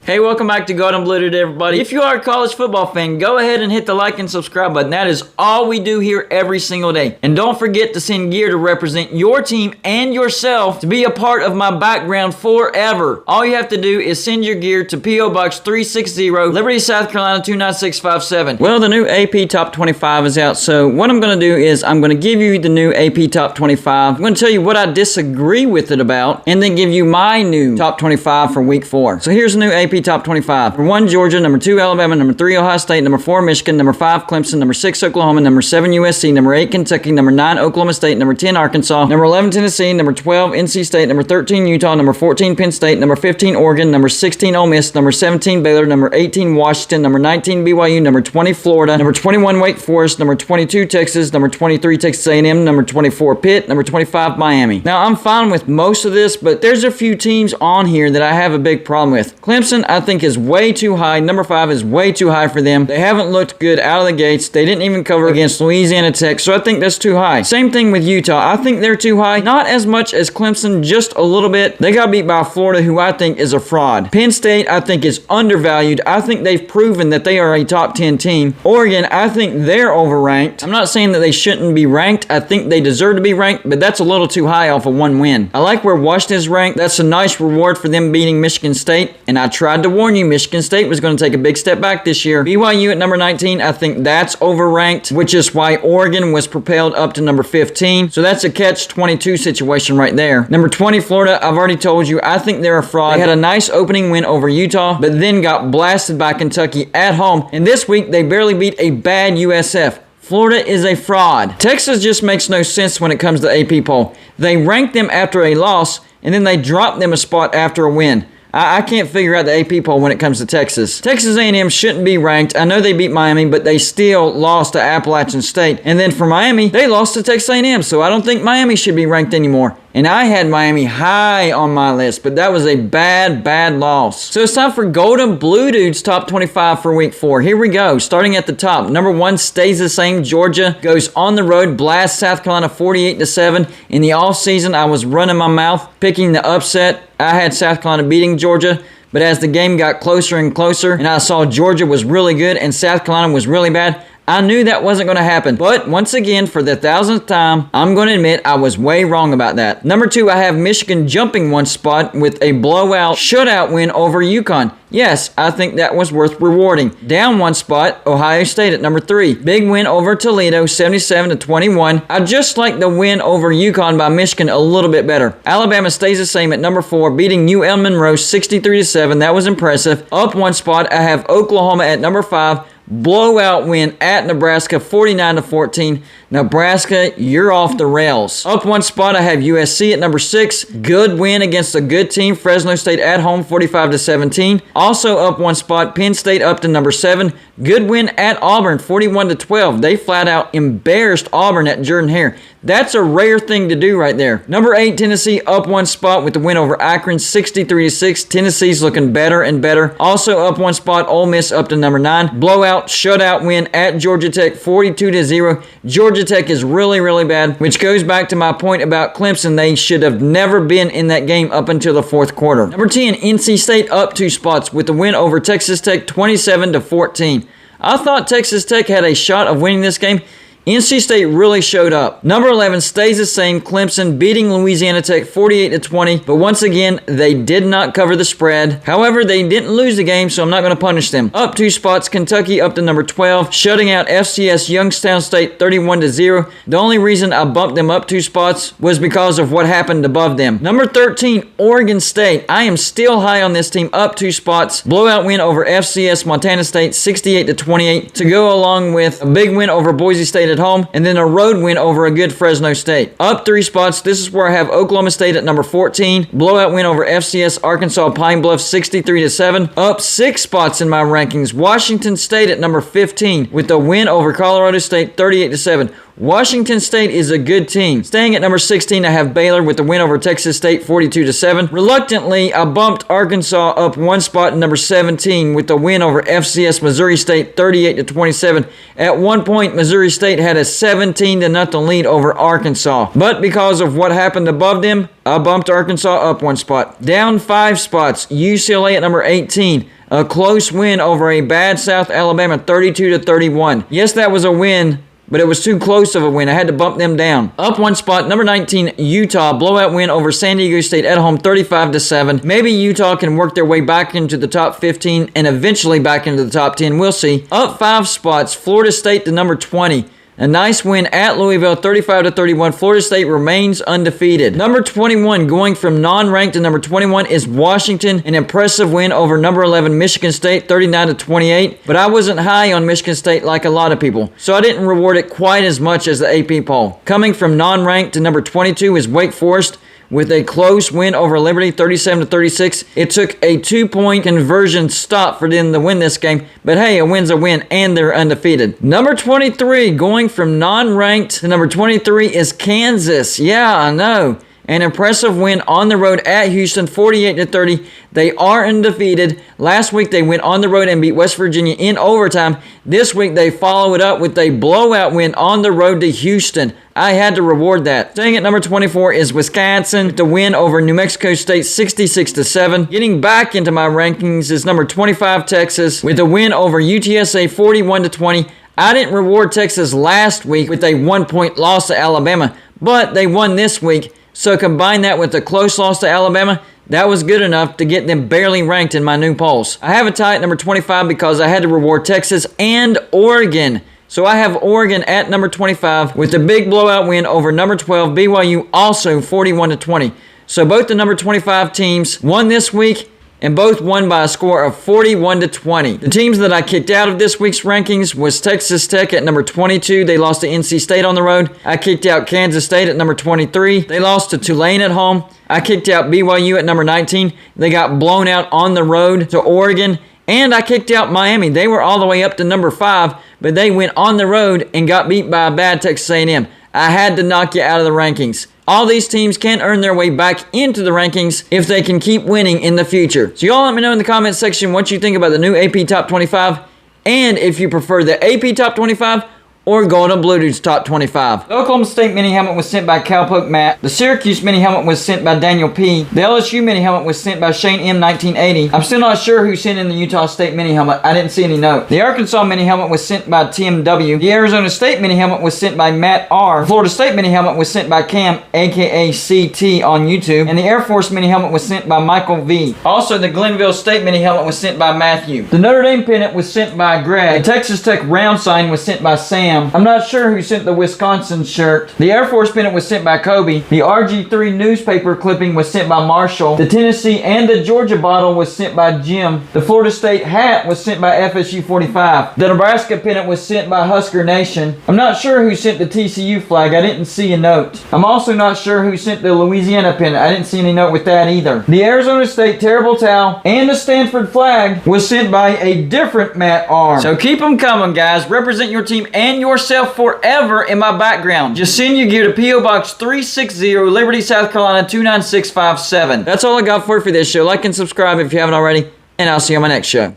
Hey, welcome back to Gold and Blue today, everybody. If you are a college football fan, go ahead and hit the like and subscribe button. That is all we do here every single day. And don't forget to send gear to represent your team and yourself to be a part of my background forever. All you have to do is send your gear to P.O. Box 360, Liberty, South Carolina 29657. Well, the new AP Top 25 is out, so what I'm going to do is I'm going to give you the new AP Top 25. I'm going to tell you what I disagree with it about, and then give you my new Top 25 for Week 4. So here's the new AP Top 25. Number 1, Georgia. Number 2, Alabama. Number 3, Ohio State. Number 4, Michigan. Number 5, Clemson. Number 6, Oklahoma. Number 7, USC. Number 8, Kentucky. Number 9, Oklahoma State. Number 10, Arkansas. Number 11, Tennessee. Number 12, NC State. Number 13, Utah. Number 14, Penn State. Number 15, Oregon. Number 16, Ole Miss. Number 17, Baylor. Number 18, Washington. Number 19, BYU. Number 20, Florida. Number 21, Wake Forest. Number 22, Texas. Number 23, Texas A&M. Number 24, Pitt. Number 25, Miami. Now, I'm fine with most of this, but there's a few teams on here that I have a big problem with. Clemson, I think, is way too high. Number 5 is way too high for them. They haven't looked good out of the gates. They didn't even cover against Louisiana Tech, so I think that's too high. Same thing with Utah. I think they're too high. Not as much as Clemson, just a little bit. They got beat by Florida, who I think is a fraud. Penn State, I think, is undervalued. I think they've proven that they are a top 10 team. Oregon, I think they're overranked. I'm not saying that they shouldn't be ranked. I think they deserve to be ranked, but that's a little too high off of one win. I like where Washington is ranked. That's a nice reward for them beating Michigan State, and I tried to warn you, Michigan State was going to take a big step back this year. BYU at number 19, I think that's overranked, which is why Oregon was propelled up to number 15. So that's a catch-22 situation right there. Number 20, Florida, I've already told you, I think they're a fraud. They had a nice opening win over Utah, but then got blasted by Kentucky at home. And this week, they barely beat a bad USF. Florida is a fraud. Texas just makes no sense when it comes to the AP poll. They rank them after a loss, and then they drop them a spot after a win. I can't figure out the AP poll when it comes to Texas. Texas A&M shouldn't be ranked. I know they beat Miami, but they still lost to Appalachian State. And then for Miami, they lost to Texas A&M, so I don't think Miami should be ranked anymore. And I had Miami high on my list, but that was a bad loss. So it's time for Gold and Blue Dudes Top 25 for Week 4. Here we go. Starting at the top. Number 1 stays the same. Georgia goes on the road, blasts South Carolina 48-7. In the offseason, I was running my mouth, picking the upset. I had South Carolina beating Georgia. But as the game got closer and closer, and I saw Georgia was really good and South Carolina was really bad, I knew that wasn't going to happen. But once again, for the 1000th time, I'm going to admit I was way wrong about that. Number 2, I have Michigan jumping one spot with a blowout shutout win over UConn. Yes, I think that was worth rewarding. Down one spot, Ohio State at number 3. Big win over Toledo, 77-21. I just like the win over UConn by Michigan a little bit better. Alabama stays the same at number 4, beating UL Monroe 63-7. That was impressive. Up one spot, I have Oklahoma at number 5. Blowout win at Nebraska, 49-14. Nebraska, you're off the rails. Up one spot, I have USC at number 6. Good win against a good team. Fresno State at home, 45-17. Also up one spot, Penn State up to number 7. Good win at Auburn, 41-12. They flat out embarrassed Auburn at Jordan-Hare. That's a rare thing to do right there. Number 8, Tennessee up one spot with the win over Akron, 63-6. Tennessee's looking better and better. Also up one spot, Ole Miss up to number 9. Blowout, shutout win at Georgia Tech, 42-0. Georgia Tech is really bad, which goes back to my point about Clemson. They should have never been in that game up until the 4th quarter. Number 10, NC State up 2 spots with the win over Texas Tech, 27-14. I thought Texas Tech had a shot of winning this game. NC State really showed up. Number 11 stays the same. Clemson beating Louisiana Tech 48-20. But once again, they did not cover the spread. However, they didn't lose the game, so I'm not going to punish them. Up 2 spots, Kentucky up to number 12, shutting out FCS Youngstown State 31-0. The only reason I bumped them up 2 spots was because of what happened above them. Number 13, Oregon State. I am still high on this team, up 2 spots. Blowout win over FCS Montana State 68-28 to go along with a big win over Boise State at home, and then a road win over a good Fresno State. Up 3 spots, this is where I have Oklahoma State at number 14. Blowout win over FCS Arkansas Pine Bluff 63-7. Up 6 spots in my rankings, Washington State at number 15 with the win over Colorado State 38-7. Washington State is a good team. Staying at number 16, I have Baylor with the win over Texas State 42-7. Reluctantly, I bumped Arkansas up 1 spot in number 17 with the win over FCS Missouri State 38-27. At one point, Missouri State had a 17-0 lead over Arkansas. But because of what happened above them, I bumped Arkansas up 1 spot. Down 5 spots, UCLA at number 18. a close win over a bad South Alabama 32-31. Yes, that was a win, but it was too close of a win. I had to bump them down. Up one spot, number 19, Utah. Blowout win over San Diego State at home, 35-7. Maybe Utah can work their way back into the top 15 and eventually back into the top 10. We'll see. Up 5 spots, Florida State to number 20. A nice win at Louisville, 35-31. Florida State remains undefeated. Number 21, going from non-ranked to number 21, is Washington. An impressive win over number 11, Michigan State, 39-28. But I wasn't high on Michigan State like a lot of people, so I didn't reward it quite as much as the AP poll. Coming from non-ranked to number 22 is Wake Forest, with a close win over Liberty, 37-36. It took a 2-point conversion stop for them to win this game, but hey, a win's a win, and they're undefeated. Number 23, going from non-ranked to number 23, is Kansas. Yeah, I know. An impressive win on the road at Houston, 48-30. They are undefeated. Last week, they went on the road and beat West Virginia in overtime. This week, they follow it up with a blowout win on the road to Houston. I had to reward that. Staying at number 24 is Wisconsin. The win over New Mexico State, 66-7. Getting back into my rankings is number 25, Texas, with a win over UTSA, 41-20. I didn't reward Texas last week with a 1-point loss to Alabama, but they won this week. So combine that with a close loss to Alabama, that was good enough to get them barely ranked in my new polls. I have a tie at number 25 because I had to reward Texas and Oregon. So I have Oregon at number 25 with a big blowout win over number 12, BYU, also 41-20. So both the number 25 teams won this week, and both won by a score of 41-20. The teams that I kicked out of this week's rankings was Texas Tech at number 22. They lost to NC State on the road. I kicked out Kansas State at number 23. They lost to Tulane at home. I kicked out BYU at number 19. They got blown out on the road to Oregon. And I kicked out Miami. They were all the way up to number 5, but they went on the road and got beat by a bad Texas A&M. I had to knock you out of the rankings. All these teams can earn their way back into the rankings if they can keep winning in the future. So y'all let me know in the comment section what you think about the new AP Top 25 and if you prefer the AP Top 25 or Golden Blue Dudes Top 25. The Oklahoma State mini helmet was sent by Cowpoke Matt. The Syracuse mini helmet was sent by Daniel P. The LSU mini helmet was sent by Shane M. 1980. I'm still not sure who sent in the Utah State mini helmet. I didn't see any note. The Arkansas mini helmet was sent by Tim W. The Arizona State mini helmet was sent by Matt R. The Florida State mini helmet was sent by Cam, aka CT on YouTube. And the Air Force mini helmet was sent by Michael V. Also, the Glenville State mini helmet was sent by Matthew. The Notre Dame pennant was sent by Greg. The Texas Tech round sign was sent by Sam. I'm not sure who sent the Wisconsin shirt. The Air Force pennant was sent by Kobe. The RG3 newspaper clipping was sent by Marshall. The Tennessee and the Georgia bottle was sent by Jim. The Florida State hat was sent by FSU 45. The Nebraska pennant was sent by Husker Nation. I'm not sure who sent the TCU flag. I didn't see a note. I'm also not sure who sent the Louisiana pennant. I didn't see any note with that either. The Arizona State terrible towel and the Stanford flag was sent by a different Matt R. So keep them coming, guys. Represent your team and yourself forever in my background. Just send your gear to P.O. Box 360, Liberty, South Carolina 29657. That's all I got for this show. Like and subscribe if you haven't already, and I'll see you on my next show.